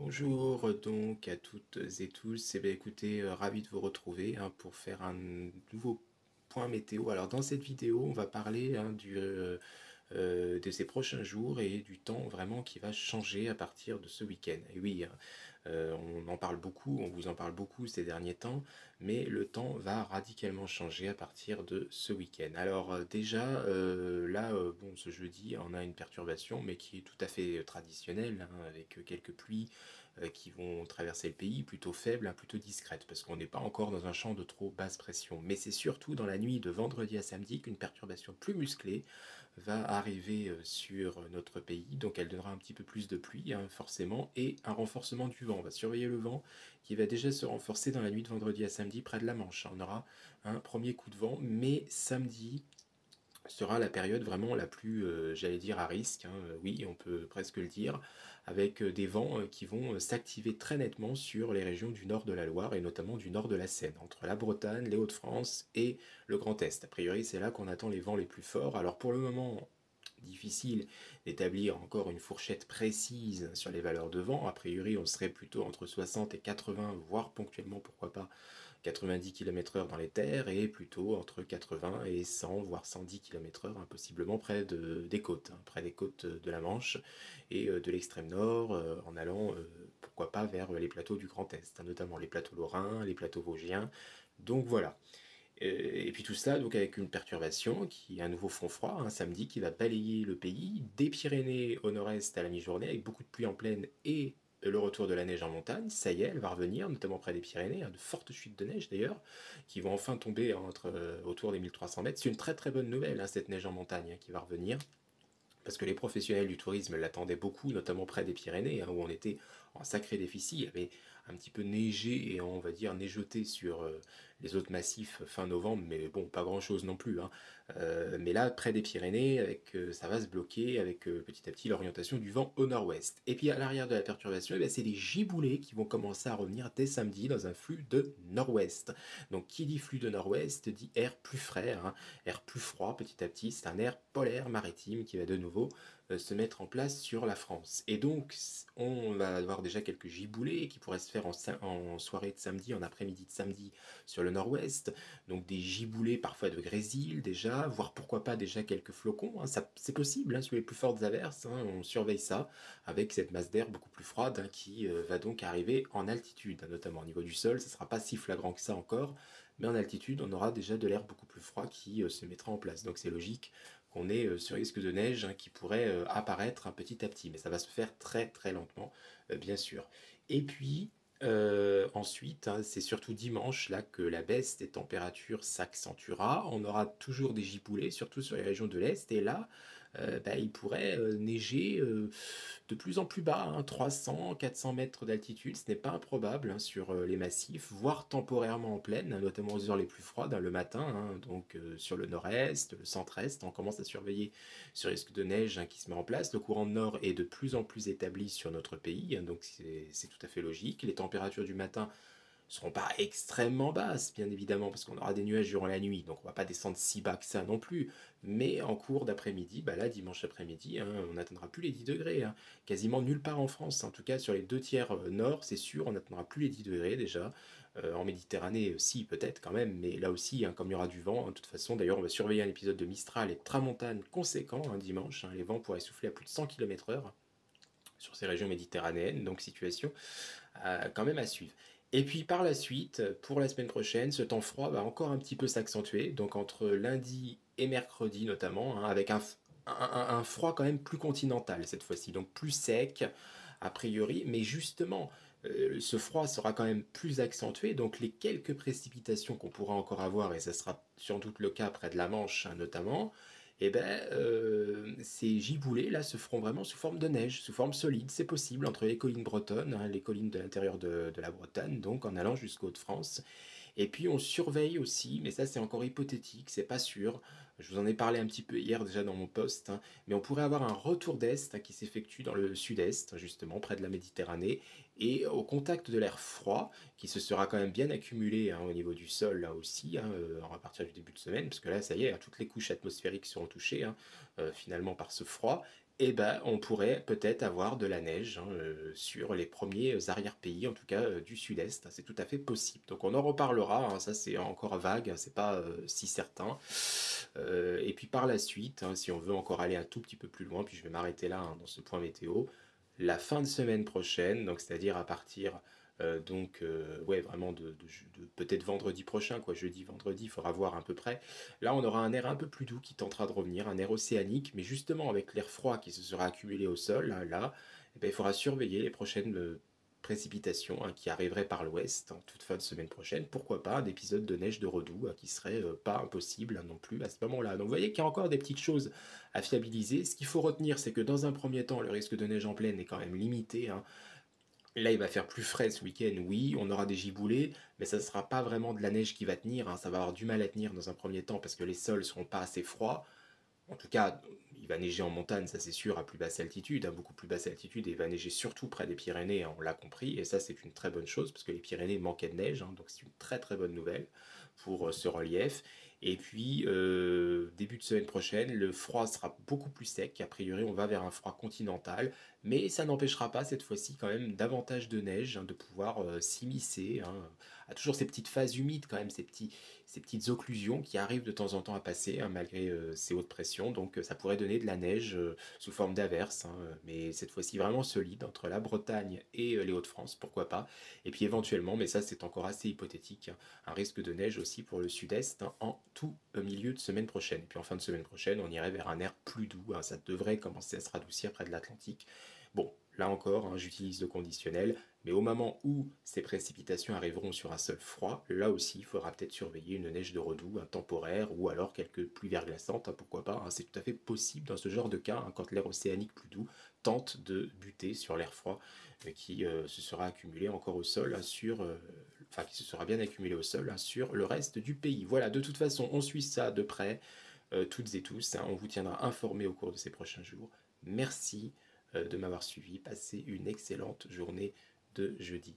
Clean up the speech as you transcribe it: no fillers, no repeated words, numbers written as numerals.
Bonjour donc à toutes et tous. Écoutez, ravi de vous retrouver pour faire un nouveau point météo. Alors dans cette vidéo, on va parler de ces prochains jours et du temps vraiment qui va changer à partir de ce week-end. Et oui, on en parle beaucoup, on vous en parle beaucoup ces derniers temps, mais le temps va radicalement changer à partir de ce week-end. Alors déjà, là, bon, ce jeudi, on a une perturbation, mais qui est tout à fait traditionnelle, avec quelques pluies qui vont traverser le pays, plutôt faibles, plutôt discrètes, parce qu'on n'est pas encore dans un champ de trop basse pression. Mais c'est surtout dans la nuit de vendredi à samedi qu'une perturbation plus musclée va arriver sur notre pays, donc elle donnera un petit peu plus de pluie, forcément, et un renforcement du vent. On va surveiller le vent qui va déjà se renforcer dans la nuit de vendredi à samedi près de la Manche. On aura un premier coup de vent, mais samedi sera la période vraiment la plus, j'allais dire, à risque, oui, on peut presque le dire, avec des vents qui vont s'activer très nettement sur les régions du nord de la Loire et notamment du nord de la Seine, entre la Bretagne, les Hauts-de-France et le Grand Est. A priori, c'est là qu'on attend les vents les plus forts. Alors pour le moment, difficile d'établir encore une fourchette précise sur les valeurs de vent. A priori, on serait plutôt entre 60 et 80, voire ponctuellement, pourquoi pas, 90 km/h dans les terres, et plutôt entre 80 et 100, voire 110 km/h, possiblement près des côtes, près des côtes de la Manche et de l'extrême nord, en allant, pourquoi pas, vers les plateaux du Grand Est, notamment les plateaux lorrains, les plateaux vosgiens. Donc voilà. Et puis tout ça donc avec une perturbation qui est un nouveau front froid, un samedi, qui va balayer le pays, des Pyrénées au nord-est à la mi-journée, avec beaucoup de pluie en plaine et le retour de la neige en montagne. Ça y est, elle va revenir, notamment près des Pyrénées, de fortes chutes de neige d'ailleurs, qui vont enfin tomber autour des 1300 mètres. C'est une très très bonne nouvelle, cette neige en montagne qui va revenir, parce que les professionnels du tourisme l'attendaient beaucoup, notamment près des Pyrénées, où on était en sacré déficit. Il y avait un petit peu neigé et on va dire neigeoté sur les autres massifs fin novembre, mais bon, pas grand-chose non plus. Mais là, près des Pyrénées, ça va se bloquer avec petit à petit l'orientation du vent au nord-ouest. Et puis à l'arrière de la perturbation, c'est des giboulées qui vont commencer à revenir dès samedi dans un flux de nord-ouest. Donc qui dit flux de nord-ouest dit air plus frais, air plus froid petit à petit. C'est un air polaire maritime qui va de nouveau se mettre en place sur la France. Et donc, on va avoir déjà quelques giboulées qui pourraient se faire en soirée de samedi, en après-midi de samedi sur le nord-ouest. Donc des giboulées parfois de grésil déjà, voire pourquoi pas déjà quelques flocons. C'est possible, sur les plus fortes averses. On surveille ça avec cette masse d'air beaucoup plus froide qui va donc arriver en altitude, notamment au niveau du sol. Ça ne sera pas si flagrant que ça encore, mais en altitude, on aura déjà de l'air beaucoup plus froid qui se mettra en place. Donc c'est logique qu'on ait ce risque de neige qui pourrait apparaître petit à petit, mais ça va se faire très très lentement, bien sûr. Et puis, ensuite, c'est surtout dimanche là que la baisse des températures s'accentuera. On aura toujours des giboulées, surtout sur les régions de l'Est, et là, il pourrait neiger de plus en plus bas, 300, 400 mètres d'altitude. Ce n'est pas improbable sur les massifs, voire temporairement en plaine, notamment aux heures les plus froides, le matin, donc sur le nord-est, le centre-est. On commence à surveiller ce risque de neige qui se met en place. Le courant de nord est de plus en plus établi sur notre pays, donc c'est tout à fait logique. Les températures du matin seront pas extrêmement basses, bien évidemment, parce qu'on aura des nuages durant la nuit, donc on va pas descendre si bas que ça non plus, mais en cours d'après-midi, là, dimanche après-midi, on n'atteindra plus les 10 degrés, quasiment nulle part en France, en tout cas sur les deux tiers nord, c'est sûr, on n'atteindra plus les 10 degrés déjà. En Méditerranée, si, peut-être quand même, mais là aussi, comme il y aura du vent, de toute façon, d'ailleurs, on va surveiller un épisode de Mistral et de Tramontane conséquent, dimanche, les vents pourraient souffler à plus de 100 km/h sur ces régions méditerranéennes, donc situation quand même à suivre. Et puis par la suite, pour la semaine prochaine, ce temps froid va encore un petit peu s'accentuer, donc entre lundi et mercredi notamment, avec un froid quand même plus continental cette fois-ci, donc plus sec a priori, mais justement, ce froid sera quand même plus accentué, donc les quelques précipitations qu'on pourra encore avoir, et ça sera sans doute le cas près de la Manche notamment, ces giboulées là se feront vraiment sous forme de neige, sous forme solide. C'est possible entre les collines bretonnes, les collines de l'intérieur de la Bretagne, donc en allant jusqu'aux Hauts-de-France. Et puis on surveille aussi, mais ça c'est encore hypothétique, c'est pas sûr. Je vous en ai parlé un petit peu hier déjà dans mon post, mais on pourrait avoir un retour d'est qui s'effectue dans le sud-est, justement près de la Méditerranée, et au contact de l'air froid, qui se sera quand même bien accumulé au niveau du sol là aussi, à partir du début de semaine, parce que là ça y est, toutes les couches atmosphériques seront touchées finalement par ce froid. et ben, on pourrait peut-être avoir de la neige hein, sur les premiers arrière-pays, en tout cas du sud-est. C'est tout à fait possible. Donc on en reparlera, hein, ça c'est encore vague, hein, c'est pas si certain. Et puis par la suite, hein, si on veut encore aller un tout petit peu plus loin, puis je vais m'arrêter là hein, dans ce point météo, la fin de semaine prochaine, donc c'est-à-dire à partir ouais, vraiment de peut-être vendredi prochain, quoi, jeudi, vendredi, il faudra voir à peu près. Là, on aura un air un peu plus doux qui tentera de revenir, un air océanique, mais justement avec l'air froid qui se sera accumulé au sol, hein, là, eh ben, il faudra surveiller les prochaines précipitations hein, qui arriveraient par l'ouest en toute fin de semaine prochaine. Pourquoi pas un épisode de neige de redoux qui serait pas impossible hein, non plus à ce moment-là. Donc vous voyez qu'il y a encore des petites choses à fiabiliser. Ce qu'il faut retenir, c'est que dans un premier temps, le risque de neige en pleine est quand même limité, hein. Là, il va faire plus frais ce week-end, oui, on aura des giboulées, mais ça ne sera pas vraiment de la neige qui va tenir, hein. Ça va avoir du mal à tenir dans un premier temps parce que les sols ne seront pas assez froids. En tout cas, il va neiger en montagne, ça c'est sûr, à plus basse altitude, à beaucoup plus basse altitude, et il va neiger surtout près des Pyrénées, hein, on l'a compris, et ça c'est une très bonne chose, parce que les Pyrénées manquaient de neige, hein, donc c'est une très très bonne nouvelle pour ce relief. Et puis, début de semaine prochaine, le froid sera beaucoup plus sec, a priori on va vers un froid continental, mais ça n'empêchera pas cette fois-ci quand même davantage de neige, hein, de pouvoir s'immiscer, hein, à toujours ces petites phases humides quand même, ces petites occlusions qui arrivent de temps en temps à passer, hein, malgré ces hautes pressions. Donc ça pourrait donner de la neige sous forme d'averse, hein, mais cette fois-ci vraiment solide entre la Bretagne et les Hauts-de-France, pourquoi pas. Et puis éventuellement, mais ça c'est encore assez hypothétique, hein, un risque de neige aussi pour le sud-est hein, en tout milieu de semaine prochaine. Et puis en fin de semaine prochaine, on irait vers un air plus doux, hein, ça devrait commencer à se radoucir près de l'Atlantique. Bon, là encore, hein, j'utilise le conditionnel, mais au moment où ces précipitations arriveront sur un sol froid, là aussi, il faudra peut-être surveiller une neige de redoux, un temporaire, ou alors quelques pluies verglaçantes, hein, pourquoi pas. Hein, c'est tout à fait possible dans ce genre de cas, hein, quand l'air océanique plus doux tente de buter sur l'air froid qui se sera accumulé encore au sol, hein, enfin qui se sera bien accumulé au sol hein, sur le reste du pays. Voilà, de toute façon, on suit ça de près, toutes et tous. Hein, on vous tiendra informé au cours de ces prochains jours. Merci de m'avoir suivi. Passez une excellente journée de jeudi.